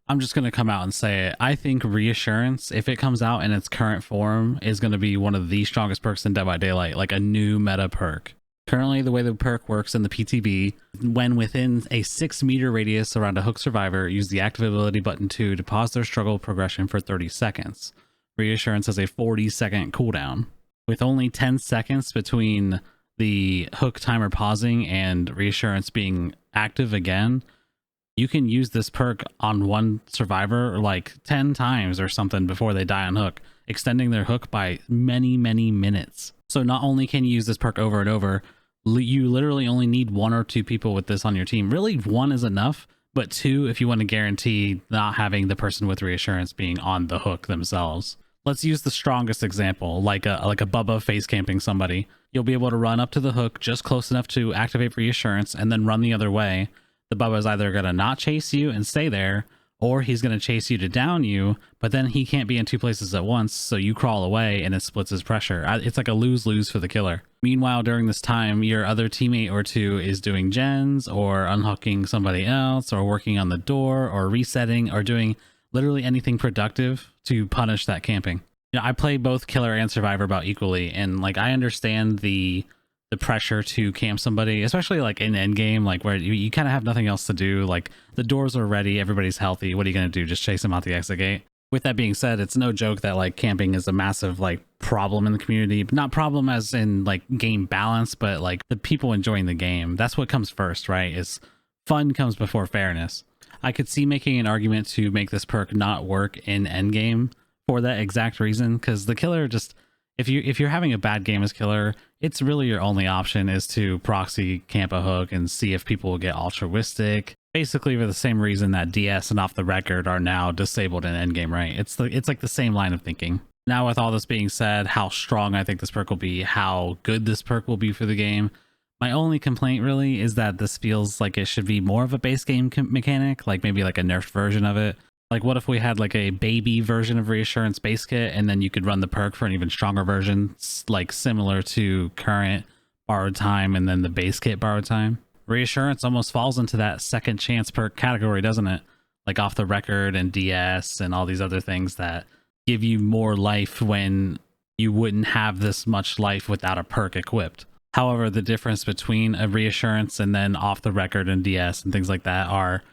I'm just going to come out and say it. I think Reassurance, if it comes out in its current form, is going to be one of the strongest perks in Dead by Daylight, like a new meta perk. Currently, the way the perk works in the PTB, when within a 6-meter radius around a hook survivor, use the active ability button 2 to pause their struggle progression for 30 seconds. Reassurance has a 40-second cooldown. With only 10 seconds between the hook timer pausing and Reassurance being active again, you can use this perk on one survivor like 10 times or something before they die on hook, extending their hook by many, many minutes. So not only can you use this perk over and over, you literally only need 1 or 2 people with this on your team. Really, 1 is enough, but 2 if you want to guarantee not having the person with Reassurance being on the hook themselves. Let's use the strongest example, like a Bubba face camping somebody. You'll be able to run up to the hook just close enough to activate Reassurance and then run the other way. The Bubba is either going to not chase you and stay there, or he's going to chase you to down you, but then he can't be in 2 places at once, so you crawl away and it splits his pressure. It's like a lose-lose for the killer. Meanwhile, during this time, your other teammate or 2 is doing gens, or unhooking somebody else, or working on the door, or resetting, or doing literally anything productive to punish that camping. You know, I play both killer and survivor about equally, and like I understand the pressure to camp somebody, especially like in endgame, like where you kind of have nothing else to do. Like the doors are ready, everybody's healthy, what are you going to do, just chase them out the exit gate? With that being said, it's no joke that like camping is a massive like problem in the community. Not problem as in like game balance, but like the people enjoying the game. That's what comes first, right? Is fun comes before fairness. I could see making an argument to make this perk not work in endgame for that exact reason, because the killer just, if you're having a bad game as killer, it's really your only option is to proxy camp a hook and see if people will get altruistic. Basically for the same reason that DS and off the record are now disabled in endgame, right? It's like the same line of thinking. Now with all this being said, how strong I think this perk will be, how good this perk will be for the game, my only complaint really is that this feels like it should be more of a base game mechanic, like maybe like a nerfed version of it. Like what if we had like a baby version of Reassurance base kit and then you could run the perk for an even stronger version, like similar to current borrowed time and then the base kit borrowed time? Reassurance almost falls into that second chance perk category, doesn't it? Like off the record and DS and all these other things that give you more life when you wouldn't have this much life without a perk equipped. However, the difference between a Reassurance and then off the record and DS and things like that are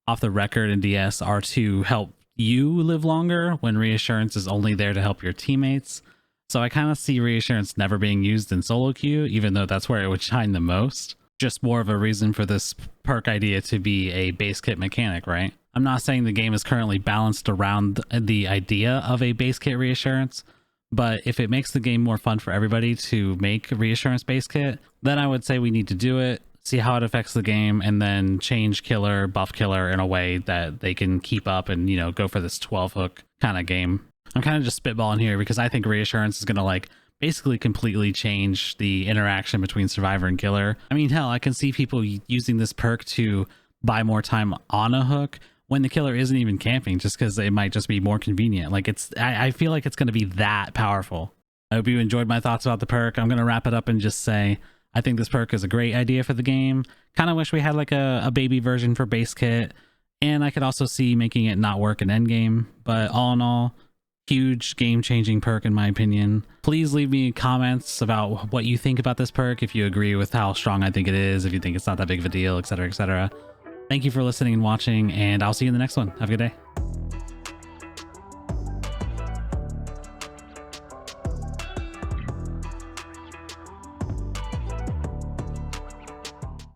off the record and DS are to help you live longer, when Reassurance is only there to help your teammates. So I kind of see Reassurance never being used in solo queue, even though that's where it would shine the most. Just more of a reason for this perk idea to be a base kit mechanic, right? I'm not saying the game is currently balanced around the idea of a base kit Reassurance, but if it makes the game more fun for everybody to make a Reassurance base kit, then I would say we need to do it, see how it affects the game, and then change killer, buff killer in a way that they can keep up and, you know, go for this 12 hook kind of game. I'm kind of just spitballing here because I think Reassurance is going to like basically completely change the interaction between survivor and killer. I mean, hell, I can see people using this perk to buy more time on a hook when the killer isn't even camping, just because it might just be more convenient. Like I feel like it's going to be that powerful. I hope you enjoyed my thoughts about the perk. I'm going to wrap it up and just say, I think this perk is a great idea for the game. Kind of wish we had like a baby version for base kit, and I could also see making it not work in endgame, but all in all, huge game-changing perk in my opinion. Please leave me comments about what you think about this perk, if you agree with how strong I think it is, if you think it's not that big of a deal, etc, etc. Thank you for listening and watching, and I'll see you in the next one. Have a good day.